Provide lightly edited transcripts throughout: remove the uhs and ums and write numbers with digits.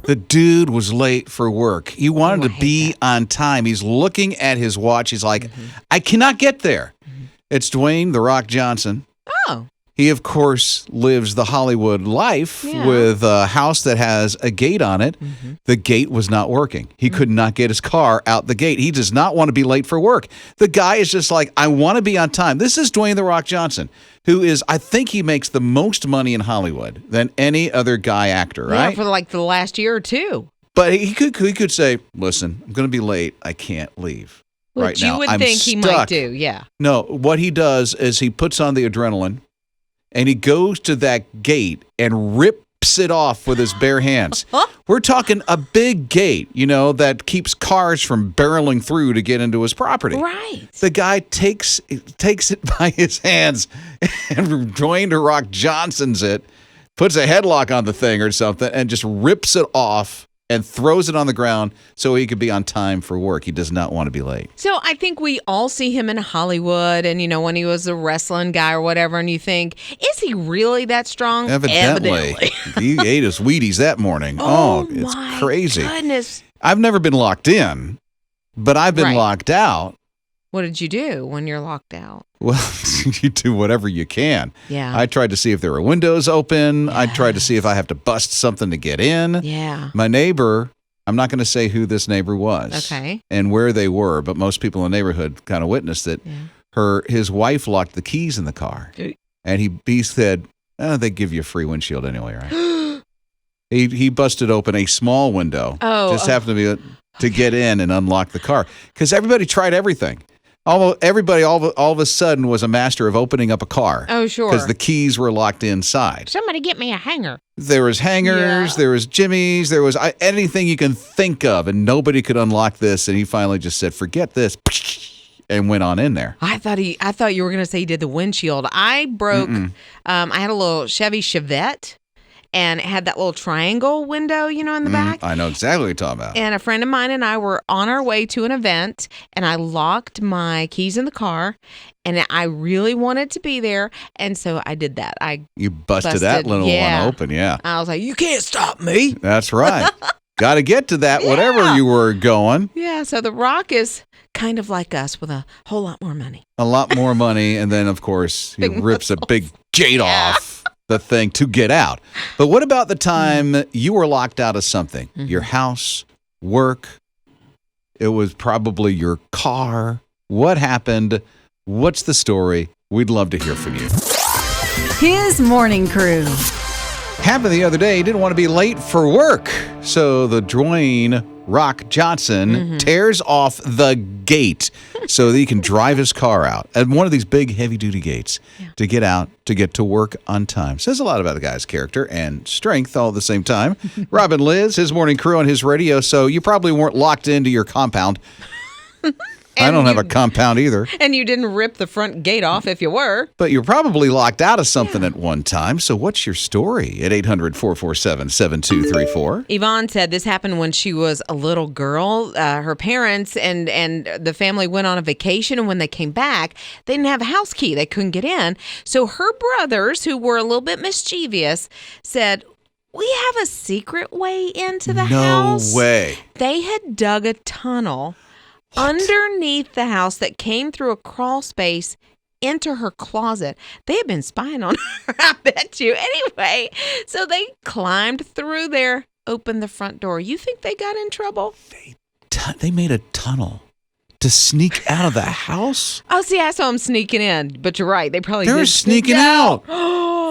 The dude was late for work. He wanted to be on time. He's looking at his watch. He's like, I cannot get there. It's Dwayne "The Rock" Johnson. Oh. He, of course, lives the Hollywood life with a house that has a gate on it. The gate was not working. He could not get his car out the gate. He does not want to be late for work. The guy is just like, I want to be on time. This is Dwayne "The Rock" Johnson, who is, I think he makes the most money in Hollywood than any other guy actor, right? Yeah, for like the last year or two. But he could say, listen, I'm going to be late. I can't leave. Which right now. you would I'm think stuck. he might do, yeah. No, what he does is he puts on the adrenaline, and he goes to that gate and rips it off with his bare hands. We're talking a big gate, that keeps cars from barreling through to get into his property. Right. The guy takes it by his hands and Dwayne "The Rock" Johnson's it, puts a headlock on the thing or something, and just rips it off and throws it on the ground so he could be on time for work. He does not want to be late. So I think we all see him in Hollywood and, when he was a wrestling guy or whatever, and you think, is he really that strong? Evidently. He ate his Wheaties that morning. Oh, it's crazy. Goodness. I've never been locked in, but I've been locked out. What did you do when you're locked out? Well, you do whatever you can. Yeah. I tried to see if there were windows open. I tried to see if I have to bust something to get in. Yeah. My neighbor, I'm not going to say who this neighbor was and where they were, but most people in the neighborhood kind of witnessed it. Yeah. His wife locked the keys in the car, and he said, they give you a free windshield anyway, right? He busted open a small window. Just happened to be to get in and unlock the car because everybody tried everything. Everybody all of a sudden was a master of opening up a car. Oh, sure. Because the keys were locked inside. Somebody get me a hanger. There was hangers, there was jimmies, there was anything you can think of, and nobody could unlock this. And he finally just said, forget this, and went on in there. I thought you were going to say he did the windshield. I broke, I had a little Chevy Chevette. And it had that little triangle window, in the back. I know exactly what you're talking about. And a friend of mine and I were on our way to an event, and I locked my keys in the car, and I really wanted to be there, and so I did that. You busted that little one open, yeah. I was like, you can't stop me. That's right. Got to get to that, whatever you were going. Yeah, so The Rock is kind of like us with a whole lot more money. A lot more money, and then, of course, he rips a big gate off the thing to get out. But what about the time you were locked out of something? Your house, work, it was probably your car. What happened? What's the story? We'd love to hear from you. His morning crew. Happened the other day, he didn't want to be late for work. So the Dwayne "Rock" Johnson tears off the gate so that he can drive his car out at one of these big heavy-duty gates to get out, to get to work on time. Says a lot about the guy's character and strength all at the same time. Rob and Liz, his morning crew on his radio, so you probably weren't locked into your compound. I don't have a compound either. And you didn't rip the front gate off if you were. But you're probably locked out of something at one time. So what's your story at 800-447-7234? Yvonne said this happened when she was a little girl. Her parents and the family went on a vacation, and when they came back, they didn't have a house key. They couldn't get in. So her brothers, who were a little bit mischievous, said, we have a secret way into the house. No way. They had dug a tunnel underneath the house that came through a crawl space into her closet. They had been spying on her, I bet you. Anyway, so they climbed through there, opened the front door. You think they got in trouble? They made a tunnel to sneak out of the house? Oh, see, I saw them sneaking in, but you're right. They probably were sneaking out.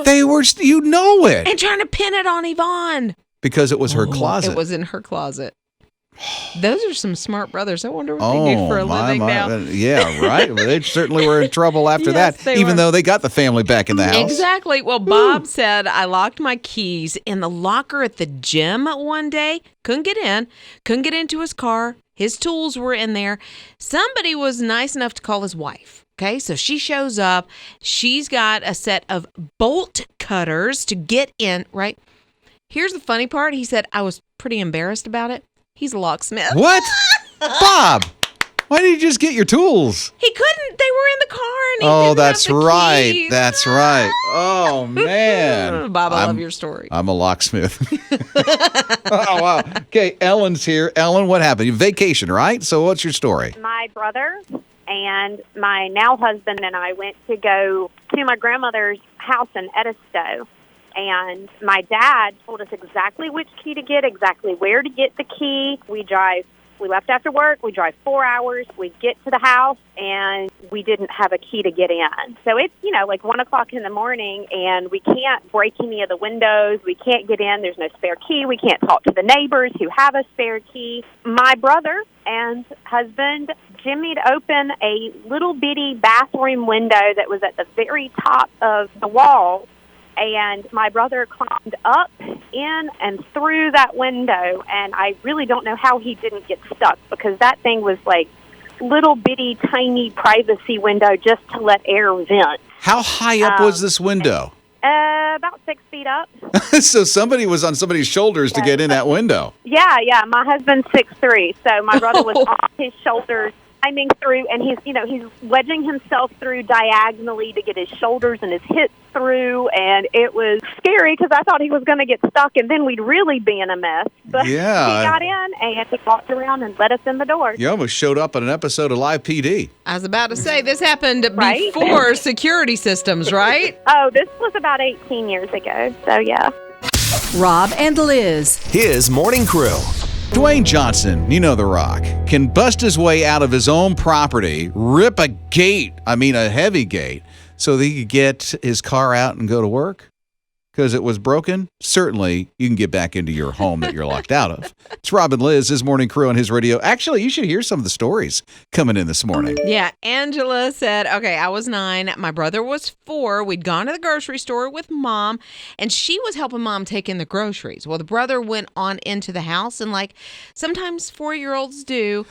They were, it. And trying to pin it on Yvonne. Because it was her closet. It was in her closet. Those are some smart brothers. I wonder what they do for a living now. Yeah, right. Well, they certainly were in trouble after that, even though they got the family back in the house. Exactly. Well, Bob said, I locked my keys in the locker at the gym one day. Couldn't get into his car. His tools were in there. Somebody was nice enough to call his wife. Okay, so she shows up. She's got a set of bolt cutters to get in, right? Here's the funny part. He said, I was pretty embarrassed about it. He's a locksmith. What? Bob, Why did you just get your tools? He couldn't. They were in the car, and he Oh, didn't that's have the right. keys. That's right. Oh, man. Bob, I love your story. I'm a locksmith. Oh, wow. Okay, Ellen's here. Ellen, what happened? Vacation, right? So what's your story? My brother and my now husband and I went to go to my grandmother's house in Edisto. And my dad told us exactly which key to get, exactly where to get the key. We left after work. We drive 4 hours. We get to the house, and we didn't have a key to get in. So it's, like 1 o'clock in the morning, and we can't break any of the windows. We can't get in. There's no spare key. We can't talk to the neighbors who have a spare key. My brother and husband jimmied open a little bitty bathroom window that was at the very top of the wall. And my brother climbed up, in, and through that window, and I really don't know how he didn't get stuck, because that thing was like little bitty tiny privacy window just to let air vent. How high up was this window? About 6 feet up. So somebody was on somebody's shoulders to get in that window. Yeah. My husband's 6'3", so my brother was on his shoulders, climbing through, and he's wedging himself through diagonally to get his shoulders and his hips through, and it was scary because I thought he was going to get stuck, and then we'd really be in a mess. But yeah. He got in, and he walked around and let us in the door. You almost showed up in an episode of Live PD. I was about to say, this happened Right? before security systems, right? Oh, this was about 18 years ago, so yeah. Rob and Liz. His morning crew. Dwayne Johnson, you know The Rock, can bust his way out of his own property, rip a heavy gate, so that he could get his car out and go to work because it was broken. Certainly, you can get back into your home that you're locked out of. It's Rob and Liz, his morning crew on his radio. Actually, you should hear some of the stories coming in this morning. Yeah, Angela said, okay, I was 9. My brother was 4. We'd gone to the grocery store with Mom, and she was helping Mom take in the groceries. Well, the brother went on into the house, and like sometimes 4-year-olds do,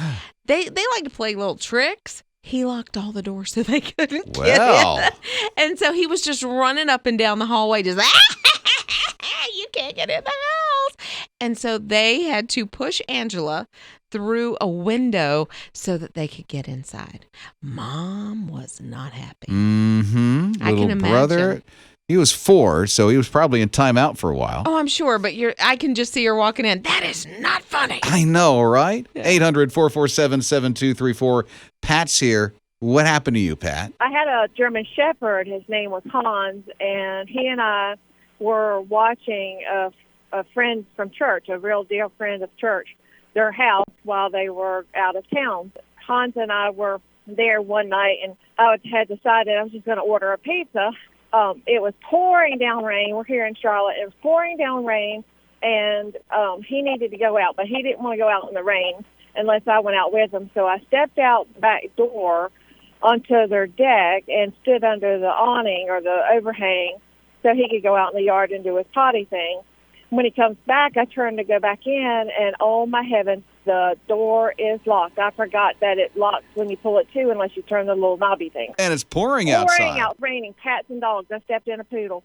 they like to play little tricks. He locked all the doors so they couldn't get in. And so he was just running up and down the hallway, just, you can't get in the house. And so they had to push Angela through a window so that they could get inside. Mom was not happy. Mm-hmm. I can imagine. Brother, he was 4, so he was probably in timeout for a while. Oh, I'm sure, but I can just see her walking in. That is not funny. I know, right? 800-447-7234. Pat's here. What happened to you, Pat? I had a German Shepherd. His name was Hans, and he and I were watching a friend from church, a real deal friend of church, their house while they were out of town. Hans and I were there one night, and I had decided I was just going to order a pizza. It was pouring down rain. We're here in Charlotte. It was pouring down rain, and he needed to go out, but he didn't want to go out in the rain unless I went out with him. So I stepped out the back door onto their deck and stood under the awning or the overhang so he could go out in the yard and do his potty thing. When he comes back, I turn to go back in, and oh, my heavens, the door is locked. I forgot that it locks when you pull it to unless you turn the little knobby thing. And it's pouring outside. Pouring out, raining, cats and dogs. I stepped in a poodle.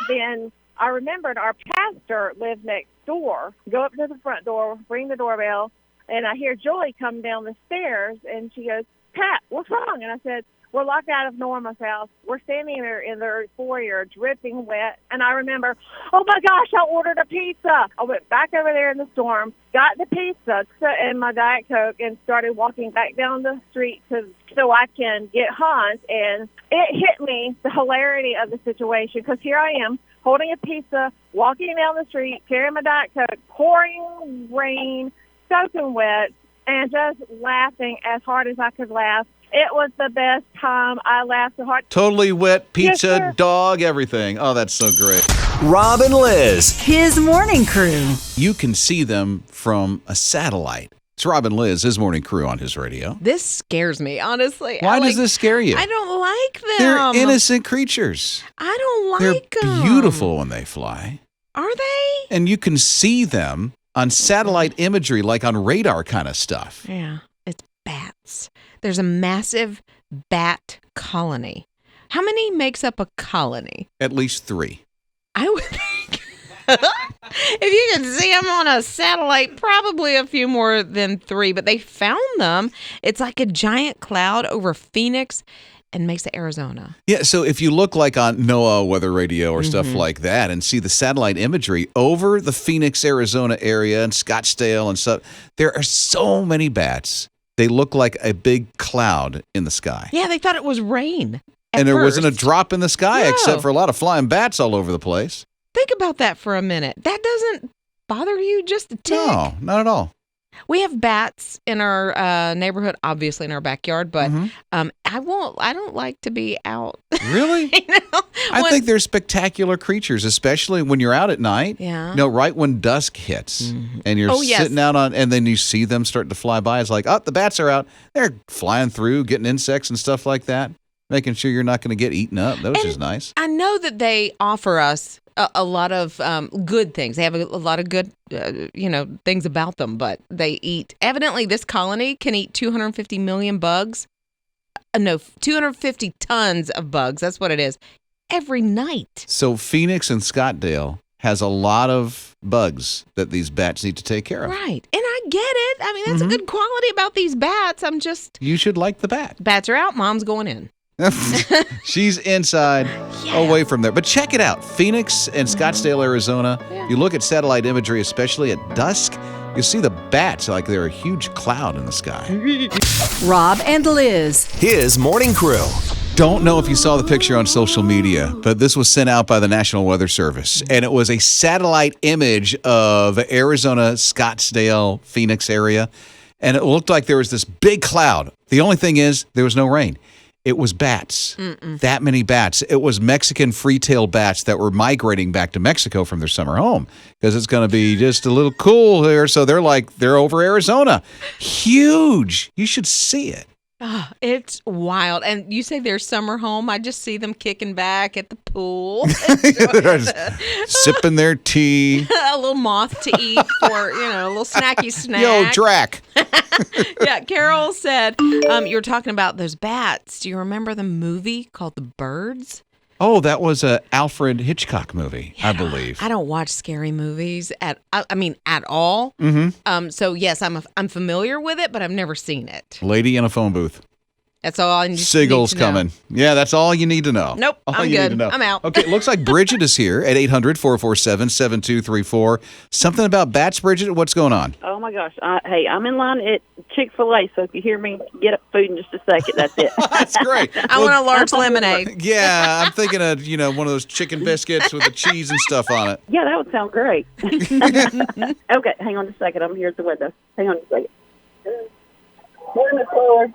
Then I remembered our pastor lived next door. Go up to the front door, ring the doorbell, and I hear Joy come down the stairs, and she goes, Pat, what's wrong? And I said, we're locked out of Norma's house. We're standing there in their foyer, dripping wet. And I remember, oh, my gosh, I ordered a pizza. I went back over there in the storm, got the pizza and my Diet Coke, and started walking back down the street so I can get Hans. And it hit me, the hilarity of the situation, because here I am, holding a pizza, walking down the street, carrying my Diet Coke, pouring rain, soaking wet, and just laughing as hard as I could laugh. It was the best time. I laughed so hard. Totally wet, pizza, Yes, dog, everything. Oh, that's so great. Rob and Liz. His morning crew. You can see them from a satellite. It's Rob and Liz, his morning crew on his radio. This scares me, honestly. Why does this scare you? I don't like them. They're innocent creatures. I don't They're like them. beautiful when they fly. Are they? And you can see them on satellite imagery, like on radar kind of stuff. Yeah, it's bats. There's a massive bat colony. How many makes up a colony? At least 3. I would think. If you can see them on a satellite, probably a few more than 3, but they found them. It's like a giant cloud over Phoenix and Mesa, Arizona. Yeah, so if you look like on NOAA Weather Radio or stuff like that and see the satellite imagery over the Phoenix, Arizona area and Scottsdale and stuff, there are so many bats. They look like a big cloud in the sky. Yeah, they thought it was rain. And there wasn't a first. drop in the sky No. except for a lot of flying bats all over the place. Think about that for a minute. That doesn't bother you just a tick? No, not at all. We have bats in our neighborhood, obviously in our backyard, but I don't like to be out. Really? I think they're spectacular creatures, especially when you're out at night. Yeah. You know, right when dusk hits and you're sitting out on, and then you see them start to fly by. It's like, oh, the bats are out. They're flying through, getting insects and stuff like that, making sure you're not going to get eaten up. That was just nice. I know that they offer us a lot of good things. They have a lot of good, things about them, but they eat. Evidently, this colony can eat 250 million bugs. 250 tons of bugs. That's what it is. Every night. So Phoenix and Scottsdale has a lot of bugs that these bats need to take care of. Right. And I get it. I mean, that's a good quality about these bats. You should like the bat. Bats are out. Mom's going in. She's inside, away from there. But check it out. Phoenix and Scottsdale, Arizona. Yeah. You look at satellite imagery, especially at dusk, you see the bats like they're a huge cloud in the sky. Rob and Liz. His morning crew. Don't know if you saw the picture on social media, but this was sent out by the National Weather Service. And it was a satellite image of Arizona, Scottsdale, Phoenix area. And it looked like there was this big cloud. The only thing is, there was no rain. It was bats. That many bats. It was Mexican free-tailed bats that were migrating back to Mexico from their summer home because it's going to be just a little cool here. So they're over Arizona. Huge. You should see it. Oh, it's wild. And you say their summer home. I just see them kicking back at the pool. They're just sipping their tea. A little moth to eat for, a little snacky snack. Yo, Drac. Yeah, Carol said, you were talking about those bats. Do you remember the movie called The Birds? Oh, that was a Alfred Hitchcock movie, I believe. I don't watch scary movies at all. So yes, I'm familiar with it, but I've never seen it. Lady in a phone booth. That's all I need Sigel's to know. coming. Yeah, that's all you need to know. Nope, all I'm you good. need to know. I'm out. Okay, it looks like Bridget is here at 800-447-7234. Something about bats, Bridget? What's going on? Oh, my gosh. Hey, I'm in line at Chick-fil-A, so if you hear me get up food in just a second, that's it. That's great. I want a large lemonade. Yeah, I'm thinking of, one of those chicken biscuits with the cheese and stuff on it. Yeah, that would sound great. Okay, hang on just a second. I'm here at the window. Hang on just a second. Morning, Miss Fuller.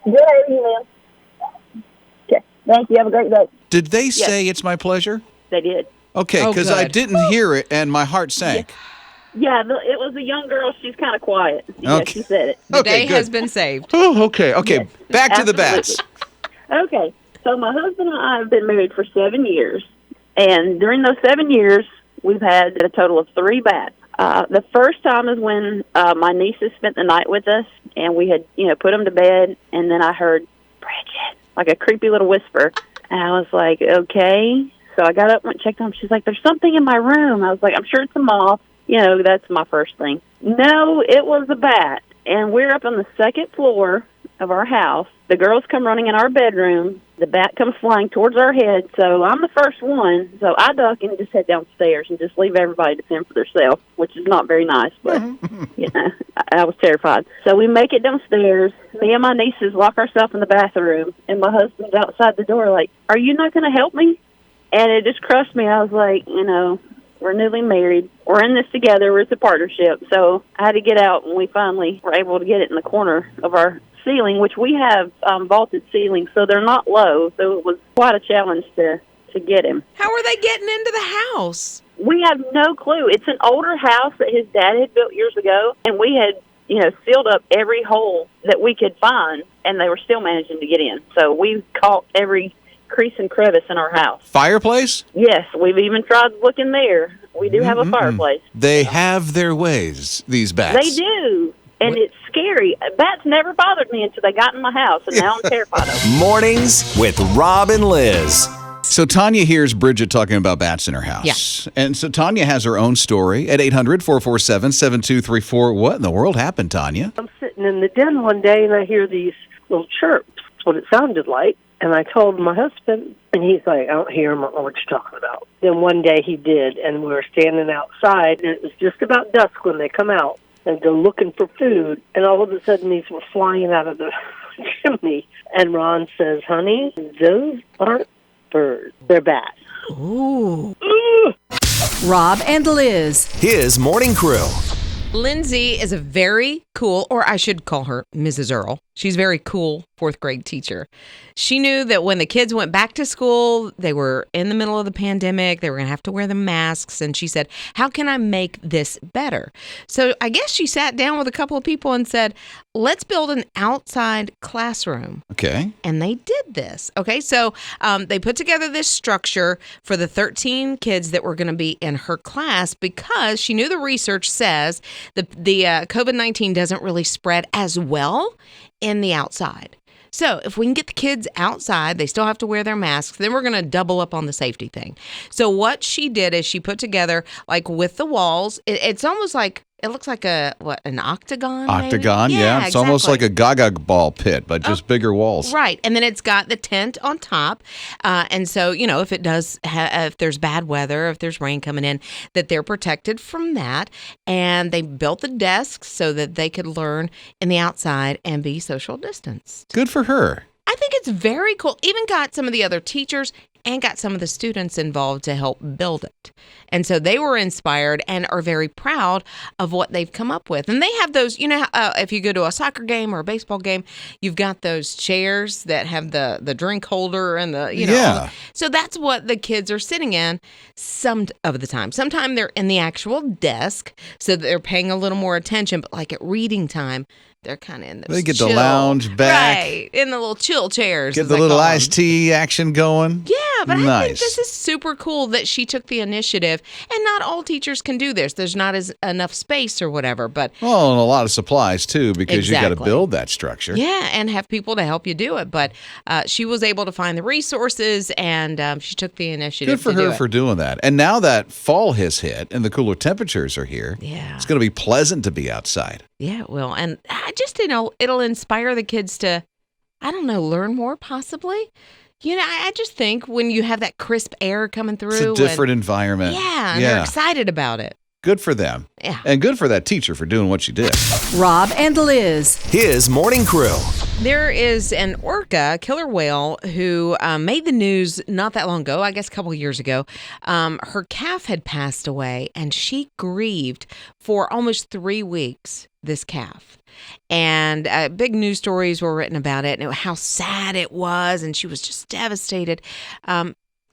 Good evening, ma'am. Okay, thank you. Have a great day. Did they say it's my pleasure? They did. Okay, Oh, because I good. didn't hear it and my heart sank. Yeah, it was a young girl. She's kind of quiet. Yeah, Okay. she said it. The Okay, day good. has been saved. Oh, okay. Yes, Back to the bats. absolutely. Okay, so my husband and I have been married for 7 years, and during those 7 years, we've had a total of 3 bats. The first time is when my nieces spent the night with us, and we had, put them to bed, and then I heard, Bridget, like a creepy little whisper, and I was like, okay. So I got up and checked on them. She's like, there's something in my room. I was like, I'm sure it's a moth. That's my first thing. No, it was a bat, and we're up on the 2nd floor of our house. The girls come running in our bedroom. The bat comes flying towards our head, so I'm the first one. So I duck and just head downstairs and just leave everybody to fend for themselves, which is not very nice, but, I was terrified. So we make it downstairs. Me and my nieces lock ourselves in the bathroom, and my husband's outside the door like, are you not going to help me? And it just crushed me. I was like, we're newly married. We're in this together. It's a partnership. So I had to get out, and we finally were able to get it in the corner of our ceiling, which we have vaulted ceilings, so they're not low. So it was quite a challenge to get him. How are they getting into the house? We have no clue. It's an older house that his dad had built years ago, and we had, sealed up every hole that we could find, and they were still managing to get in. So we've caught every crease and crevice in our house. Fireplace? Yes, we've even tried looking there. We do have a fireplace. They have their ways, these bats. They do, and it's scary. Bats never bothered me until they got in my house, and now I'm terrified of them. Mornings with Rob and Liz. So Tanya hears Bridget talking about bats in her house. Yeah. And so Tanya has her own story at 800-447-7234. What in the world happened, Tanya? I'm sitting in the den one day and I hear these little chirps. That's what it sounded like. And I told my husband, and he's like, I don't hear him. I don't know what you're talking about. Then one day he did, and we were standing outside, and it was just about dusk when they come out, and they're looking for food, and all of a sudden these were flying out of the chimney. And Ron says, honey, those aren't birds. They're bats. Ooh. Rob and Liz. His morning crew. Lindsay is a very cool, or I should call her Mrs. Earl. She's a very cool fourth grade teacher. She knew that when the kids went back to school, they were in the middle of the pandemic. They were going to have to wear the masks. And she said, how can I make this better? So I guess she sat down with a couple of people and said, let's build an outside classroom. Okay. And they did this. Okay, so they put together this structure for the 13 kids that were going to be in her class because she knew the research says that the COVID-19 doesn't really spread as well in the outside. So if we can get the kids outside, they still have to wear their masks, then we're going to double up on the safety thing. So what she did is she put together, like with the walls, it's almost like, it looks like an octagon? Octagon, maybe? yeah. It's almost like a gaga ball pit, but just bigger walls. Right. And then it's got the tent on top. And so, if it does, if there's bad weather, if there's rain coming in, that they're protected from that. And they built the desks so that they could learn in the outside and be social distanced. Good for her. I think it's very cool. Even got some of the other teachers and got some of the students involved to help build it. And so they were inspired and are very proud of what they've come up with. And they have those, if you go to a soccer game or a baseball game, you've got those chairs that have the drink holder and Yeah. So that's what the kids are sitting in some of the time. Sometimes they're in the actual desk, so they're paying a little more attention. But like at reading time, they're kind of in those They get chill, the lounge back. Right, in the little chill chairs. Get as the I little call them. iced tea action going. Yeah, but I Nice. think this is super cool that she took the initiative. And not all teachers can do this. There's not enough space or whatever. But Well, and a lot of supplies, too, because you got to Exactly. build that structure. yeah, and have people to help you do it. But she was able to find the resources, and she took the initiative Good for to do her it. for doing that. And now that fall has hit and the cooler temperatures are here, Yeah. it's going to be pleasant to be outside. Yeah, it will. And I just, it'll inspire the kids to, learn more possibly. I just think when you have that crisp air coming through. It's a different environment. And they're excited about it. Good for them. Yeah. And good for that teacher for doing what she did. Rob and Liz. His morning crew. There is an orca, killer whale, who made the news not that long ago, I guess a couple of years ago. Her calf had passed away, and she grieved for almost 3 weeks, this calf. And big news stories were written about it and how sad it was, and she was just devastated.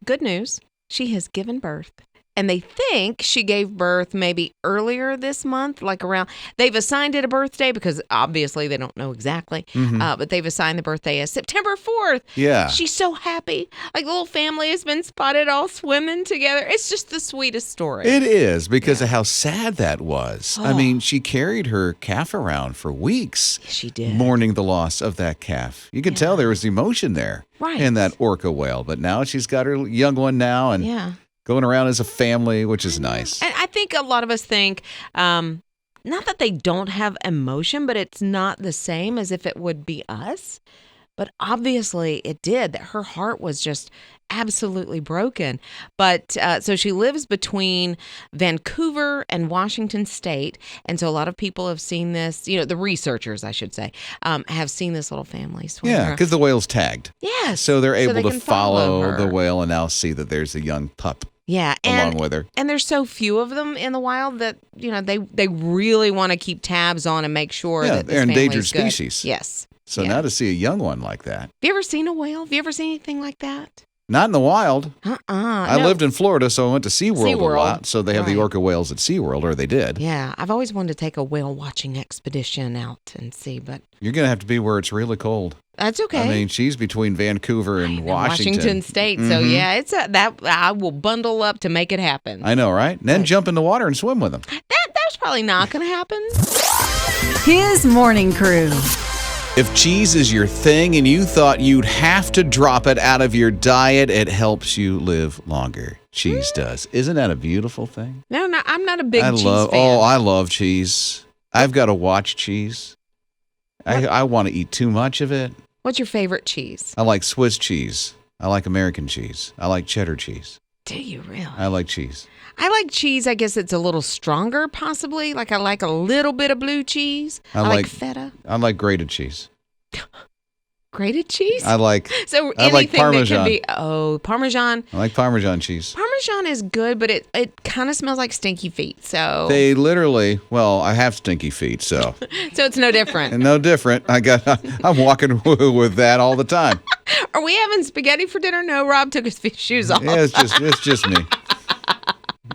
Good news, she has given birth. And they think she gave birth maybe earlier this month, like around, they've assigned it a birthday because obviously they don't know exactly, but they've assigned the birthday as September 4th. Yeah. She's so happy. Like the little family has been spotted all swimming together. It's just the sweetest story. It is because of how sad that was. I Oh. mean, she carried her calf around for weeks. She did. Mourning the loss of that calf. You could tell there was emotion there Right. in that orca whale. But now she's got her young one now and Yeah. going around as a family, which is nice. And I think a lot of us think, not that they don't have emotion, but it's not the same as if it would be us. But obviously it did, that her heart was just absolutely broken. But so she lives between Vancouver and Washington State. And so a lot of people have seen this, the researchers, I should say, have seen this little family swim Yeah, around. because the whale's tagged. Yes. So they're able they to can follow her. the whale and now see that there's a young pup Yeah, along with her. And there's so few of them in the wild that they really want to keep tabs on and make sure Yeah, that this they're endangered family's good. species. Yes. So Yeah. now to see a young one like that. Have you ever seen a whale? Have you ever seen anything like that? Not in the wild. I No. lived in Florida, so I went to SeaWorld a SeaWorld. lot. So they have the Right. orca whales at SeaWorld, or they did. Yeah, I've always wanted to take a whale watching expedition out and see, but You're going to have to be where it's really cold. that's okay. I mean, she's between Vancouver and In Washington. State. So yeah, that I will bundle up to make it happen. I know, right? And then jump in the water and swim with them. That's probably not going to happen. His morning crew. If cheese is your thing and you thought you'd have to drop it out of your diet, it helps you live longer. Cheese does. Isn't that a beautiful thing? No, I'm not a big cheese fan. Oh, I love cheese. I've got to watch cheese. I want to eat too much of it. What's your favorite cheese? I like Swiss cheese. I like American cheese. I like cheddar cheese. Do you really? I like cheese. I like cheese. I guess it's a little stronger, possibly. Like I like a little bit of blue cheese. I like feta. I like grated cheese. Grated cheese? I like Parmesan. That can be Parmesan. I like Parmesan cheese. Parmesan is good, but it kind of smells like stinky feet. So they literally, I have stinky feet, so so it's no different. No different. I'm walking with that all the time. Are we having spaghetti for dinner? No, Rob took his shoes off. Yeah, it's just me.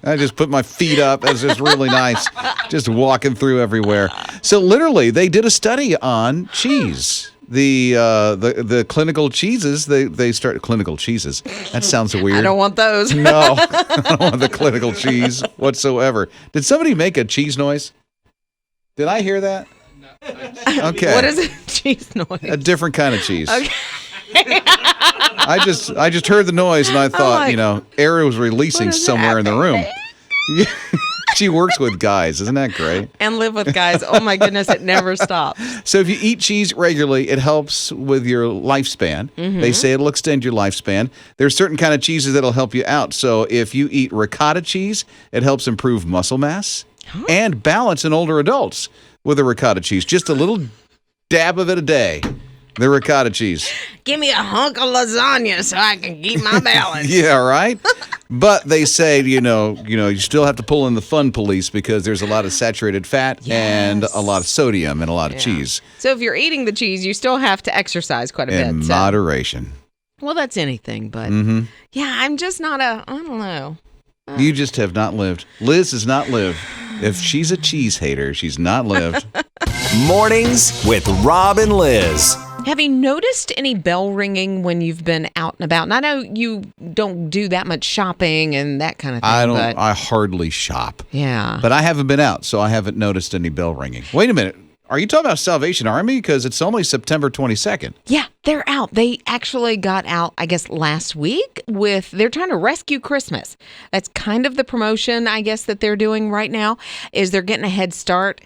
I just put my feet up. It's just really nice. Just walking through everywhere. So literally, they did a study on cheese. The clinical cheeses, they start clinical cheeses. That sounds weird. I don't want those. No, I don't want the clinical cheese whatsoever. Did somebody make a cheese noise? Did I hear that? No. Okay. What is a cheese noise? A different kind of cheese. Okay. I just heard the noise and I thought, air was releasing somewhere in the room. She works with guys. Isn't that great? And live with guys. Oh, my goodness. It never stops. So if you eat cheese regularly, it helps with your lifespan. Mm-hmm. They say it'll extend your lifespan. There's certain kind of cheeses that'll help you out. So if you eat ricotta cheese, it helps improve muscle mass and balance in older adults with the ricotta cheese. Just a little dab of it a day. The ricotta cheese. Give me a hunk of lasagna so I can keep my balance. Yeah, right? But they say, you still have to pull in the fun police because there's a lot of saturated fat and a lot of sodium and a lot of cheese. So if you're eating the cheese, you still have to exercise quite a bit. In moderation. Well, that's anything, but I'm just not I don't know. You just have not lived. Liz has not lived. If she's a cheese hater, she's not lived. Mornings with Rob and Liz. Have you noticed any bell ringing when you've been out and about? And I know you don't do that much shopping and that kind of thing. I hardly shop. Yeah. But I haven't been out, so I haven't noticed any bell ringing. Wait a minute. Are you talking about Salvation Army? Because it's only September 22nd. Yeah, they're out. They actually got out, I guess, last week they're trying to rescue Christmas. That's kind of the promotion, I guess, that they're doing right now, is they're getting a head start.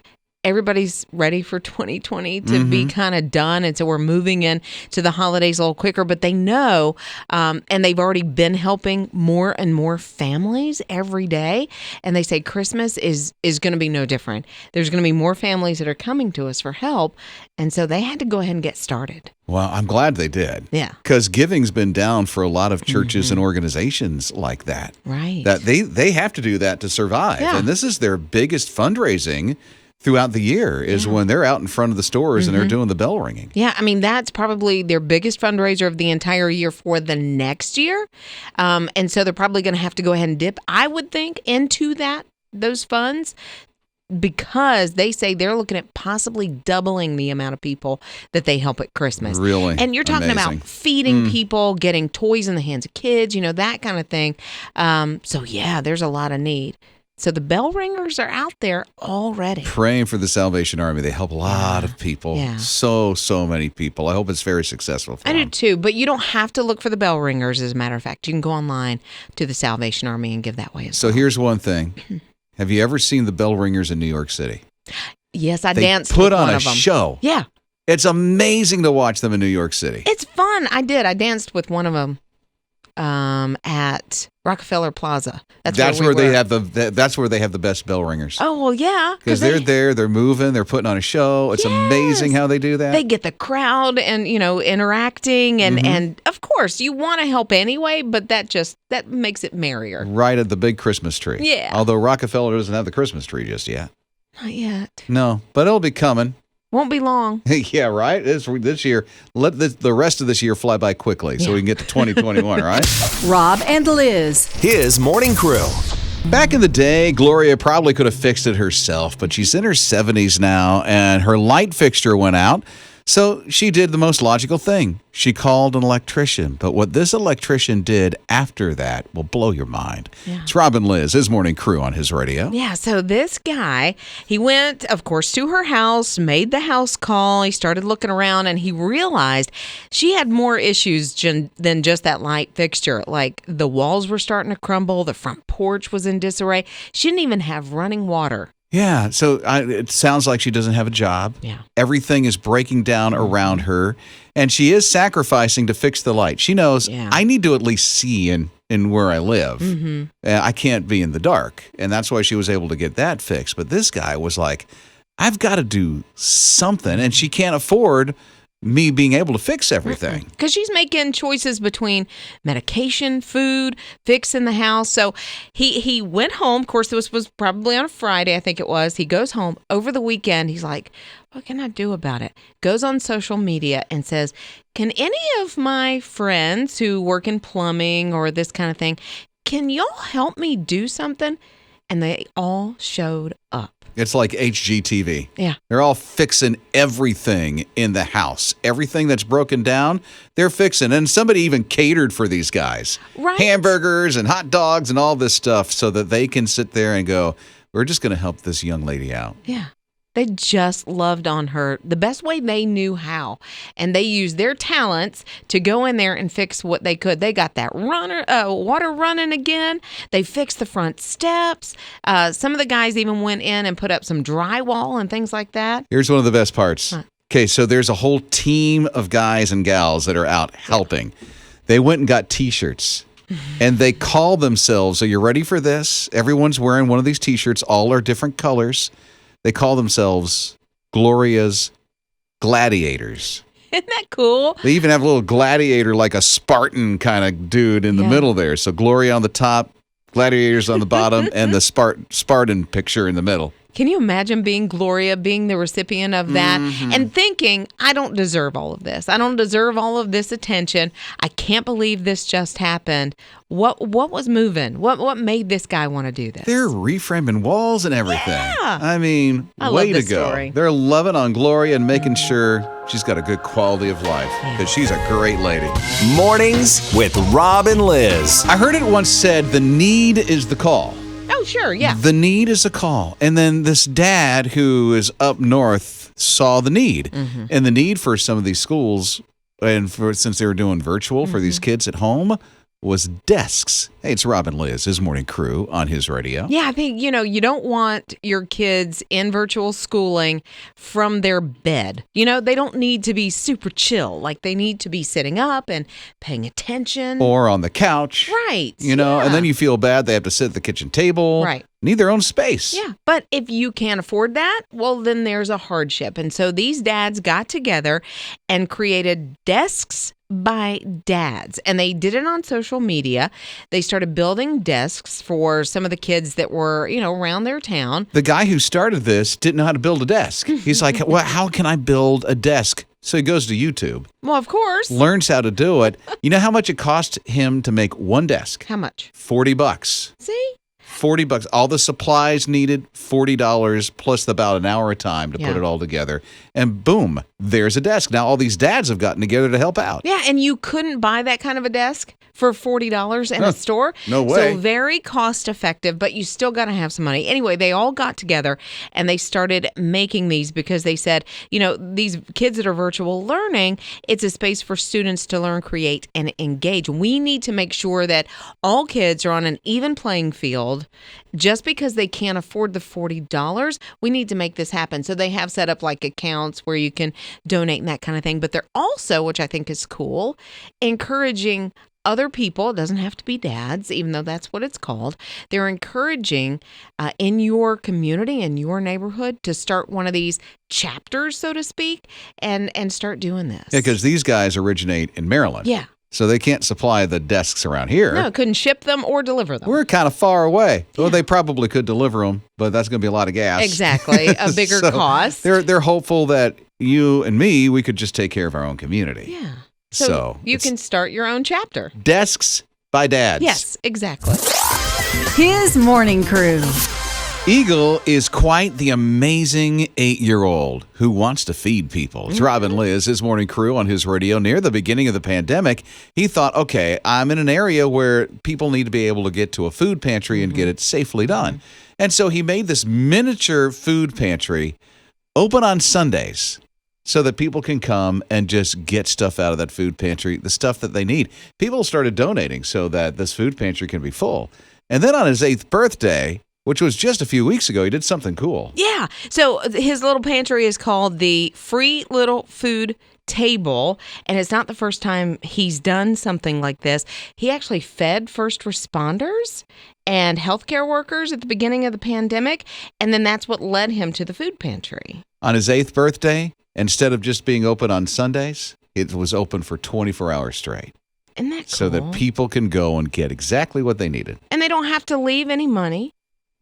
Everybody's ready for 2020 to be kind of done. And so we're moving in to the holidays a little quicker. But they know, and they've already been helping more and more families every day. And they say Christmas is going to be no different. There's going to be more families that are coming to us for help. And so they had to go ahead and get started. Well, I'm glad they did. Yeah. Because giving's been down for a lot of churches and organizations like that. Right. That they have to do that to survive. Yeah. And this is their biggest fundraising throughout the year is when they're out in front of the stores and they're doing the bell ringing. Yeah, I mean, that's probably their biggest fundraiser of the entire year for the next year. And so they're probably going to have to go ahead and dip, I would think, into those funds because they say they're looking at possibly doubling the amount of people that they help at Christmas. Really? And you're talking about feeding people, getting toys in the hands of kids, that kind of thing. So, yeah, there's a lot of need. So the bell ringers are out there already. Praying for the Salvation Army. They help a lot of people. Yeah. So many people. I hope it's very successful for them. I do too, but you don't have to look for the bell ringers, as a matter of fact. You can go online to the Salvation Army and give that way as well. So here's one thing. Have you ever seen the bell ringers in New York City? Yes, I they danced put with on one a of them. show. Yeah. It's amazing to watch them in New York City. It's fun. I did. I danced with one of them at Rockefeller Plaza. That's where they have that's where they have the best bell ringers. Oh, well, yeah. Because they're there, they're moving, they're putting on a show. It's amazing how they do that. They get the crowd and, interacting. And of course, you want to help anyway, but that makes it merrier. Right at the big Christmas tree. Yeah. Although Rockefeller doesn't have the Christmas tree just yet. Not yet. No, but it'll be coming. Won't be long. Yeah, right? This year. Let the rest of this year fly by quickly so we can get to 2021, right? Rob and Liz. His morning crew. Back in the day, Gloria probably could have fixed it herself, but she's in her 70s now, and her light fixture went out. So she did the most logical thing. She called an electrician. But what this electrician did after that will blow your mind. Yeah. It's Rob and Liz, his morning crew on his radio. Yeah, so this guy, he went, of course, to her house, made the house call. He started looking around, and he realized she had more issues than just that light fixture. Like the walls were starting to crumble. The front porch was in disarray. She didn't even have running water. Yeah, so it sounds like she doesn't have a job. Yeah. Everything is breaking down around her, and she is sacrificing to fix the light. She knows, I need to at least see in where I live. I can't be in the dark, and that's why she was able to get that fixed. But this guy was like, I've got to do something, and she can't afford me being able to fix everything. Because she's making choices between medication, food, fixing the house. So he went home. Of course, this was probably on a Friday, I think it was. He goes home over the weekend. He's like, what can I do about it? Goes on social media and says, can any of my friends who work in plumbing or this kind of thing, can y'all help me do something? And they all showed up. It's like HGTV. Yeah. They're all fixing everything in the house. Everything that's broken down, they're fixing. And somebody even catered for these guys. Right. Hamburgers and hot dogs and all this stuff so that they can sit there and go, we're just going to help this young lady out. Yeah. They just loved on her the best way they knew how. And they used their talents to go in there and fix what they could. They got that water running again. They fixed the front steps. Some of the guys even went in and put up some drywall and things like that. Here's one of the best parts. Okay, so there's a whole team of guys and gals that are out helping. They went and got T-shirts. And they call themselves, are you ready for this? Everyone's wearing one of these T-shirts. All are different colors. They call themselves Gloria's Gladiators. Isn't that cool? They even have a little gladiator, like a Spartan kind of dude in the middle there. So Gloria on the top, Gladiators on the bottom, and the Spartan picture in the middle. Can you imagine being Gloria, being the recipient of that, and thinking, I don't deserve all of this. I don't deserve all of this attention. I can't believe this just happened. What was moving? What made this guy want to do this? They're reframing walls and everything. Yeah. I mean, way to go. Story. They're loving on Gloria and making sure she's got a good quality of life because she's a great lady. Mornings with Rob and Liz. I heard it once said, the need is the call. Oh, sure, yeah. The need is a call. And then this dad who is up north saw the need. And the need for some of these schools, and since they were doing virtual for these kids at home, was desks. Hey, it's Rob and Liz, his morning crew on his radio. Yeah, I think, you don't want your kids in virtual schooling from their bed. They don't need to be super chill. Like, they need to be sitting up and paying attention. Or on the couch. Right. And then you feel bad they have to sit at the kitchen table. Right. Need their own space. Yeah. But if you can't afford that, well, then there's a hardship. And so these dads got together and created desks by dads. And they did it on social media. They started building desks for some of the kids that were, around their town. The guy who started this didn't know how to build a desk. He's like, well, how can I build a desk? So he goes to YouTube. Well, of course. Learns how to do it. You know how much it cost him to make one desk? How much? $40. See? $40. All the supplies needed, $40 plus about an hour of time to put it all together. And boom, there's a desk. Now all these dads have gotten together to help out. Yeah, and you couldn't buy that kind of a desk for $40 in a store. No way. So very cost effective, but you still got to have some money. Anyway, they all got together and they started making these because they said, these kids that are virtual learning, it's a space for students to learn, create, and engage. We need to make sure that all kids are on an even playing field. Just because they can't afford the $40, we need to make this happen. So they have set up like accounts where you can donate and that kind of thing. But they're also, which I think is cool, encouraging other people. It doesn't have to be dads, even though that's what it's called. They're encouraging in your community, in your neighborhood, to start one of these chapters, so to speak, and start doing this. Yeah, because these guys originate in Maryland. Yeah. So they can't supply the desks around here. No, couldn't ship them or deliver them. We're kind of far away. Well, they probably could deliver them, but that's going to be a lot of gas. Exactly. A bigger cost. They're hopeful that you and me, we could just take care of our own community. Yeah. So you can start your own chapter. Desks by dads. Yes, exactly. His morning crew. Eagle is quite the amazing 8-year-old who wants to feed people. It's Rob and Liz, his morning crew on his radio. Near the beginning of the pandemic, he thought, okay, I'm in an area where people need to be able to get to a food pantry and get it safely done. And so he made this miniature food pantry open on Sundays so that people can come and just get stuff out of that food pantry, the stuff that they need. People started donating so that this food pantry can be full. And then on his 8th birthday, which was just a few weeks ago, he did something cool. Yeah. So his little pantry is called the Free Little Food Table, and it's not the first time he's done something like this. He actually fed first responders and healthcare workers at the beginning of the pandemic, and then that's what led him to the food pantry. On his 8th birthday, instead of just being open on Sundays, it was open for 24 hours straight. Isn't that cool? So that people can go and get exactly what they needed. And they don't have to leave any money.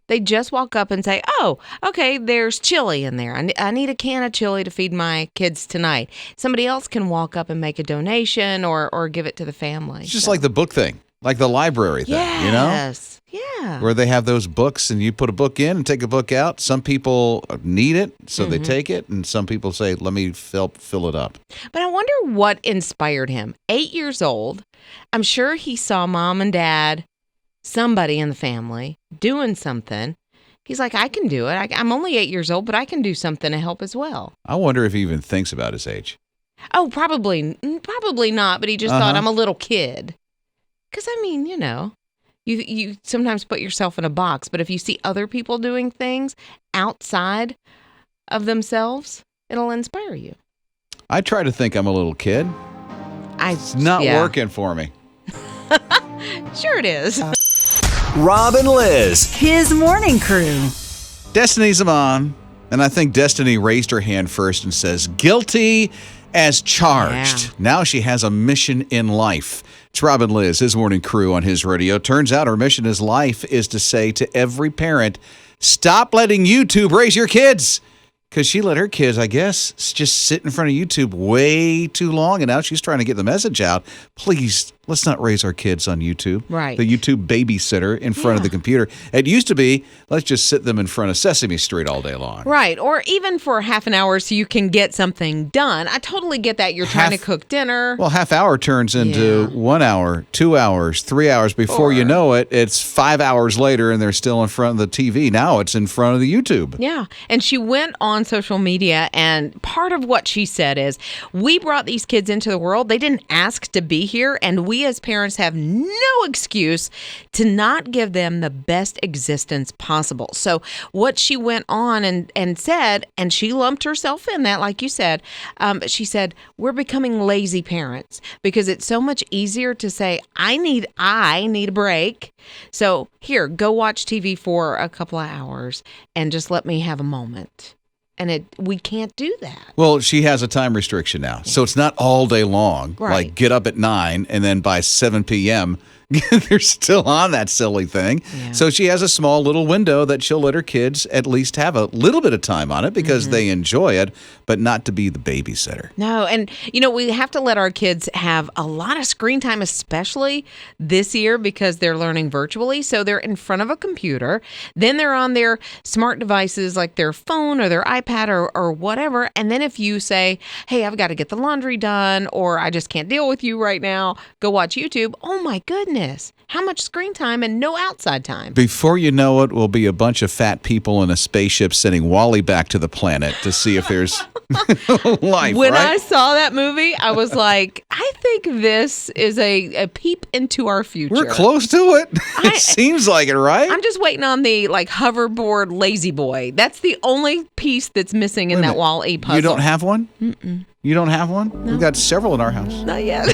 They just walk up and say, oh, okay, there's chili in there. I need a can of chili to feed my kids tonight. Somebody else can walk up and make a donation or give it to the family. It's just like the book thing, like the library thing, you know? Yes, yeah. Where they have those books and you put a book in and take a book out. Some people need it, so they take it. And some people say, let me fill it up. But I wonder what inspired him. 8 years old. I'm sure he saw mom and dad, somebody in the family doing something. He's like, I can do it. I'm only 8 years old, but I can do something to help as well. I wonder if he even thinks about his age. Oh, probably not. But he just thought, I'm a little kid. Because, I mean, you know, you sometimes put yourself in a box. But if you see other people doing things outside of themselves, it'll inspire you. I try to think I'm a little kid. It's not working for me. Sure it is. Rob and Liz. His morning crew. Destiny's on, and I think Destiny raised her hand first and says, guilty as charged. Yeah. Now she has a mission in life. It's Rob and Liz, his morning crew on his radio. Turns out her mission in life is to say to every parent, stop letting YouTube raise your kids. Because she let her kids, I guess, just sit in front of YouTube way too long, and now she's trying to get the message out. Please, let's not raise our kids on YouTube. Right. The YouTube babysitter in front of the computer. It used to be, let's just sit them in front of Sesame Street all day long. Right. Or even for half an hour so you can get something done. I totally get that. You're trying to cook dinner. Well, half hour turns into 1 hour, 2 hours, 3 hours. Before you know it, it's 5 hours later and they're still in front of the TV. Now it's in front of the YouTube. Yeah. And she went on social media, and part of what she said is, we brought these kids into the world. They didn't ask to be here, and we as parents have no excuse to not give them the best existence possible. So what she went on and said, and she lumped herself in that, like you said, she said, we're becoming lazy parents because it's so much easier to say, I need a break. So here, go watch TV for a couple of hours and just let me have a moment. And we can't do that. Well, she has a time restriction now. So it's not all day long. Right. Like get up at 9 and then by 7 p.m., they're still on that silly thing. Yeah. So she has a small little window that she'll let her kids at least have a little bit of time on it because they enjoy it, but not to be the babysitter. No, and we have to let our kids have a lot of screen time, especially this year because they're learning virtually. So they're in front of a computer, then they're on their smart devices like their phone or their iPad or whatever. And then if you say, hey, I've got to get the laundry done, or I just can't deal with you right now, go watch YouTube. Oh my goodness. How much screen time and no outside time? Before you know it, we'll be a bunch of fat people in a spaceship sending Wally back to the planet to see if there's life. When right? I saw that movie, I was like, I think this is a peep into our future. We're close to it. It seems like it, right? I'm just waiting on the hoverboard lazy boy. That's the only piece that's missing in that Wall-E puzzle. You don't have one? Mm-mm. You don't have one? No. We've got several in our house. Not yet.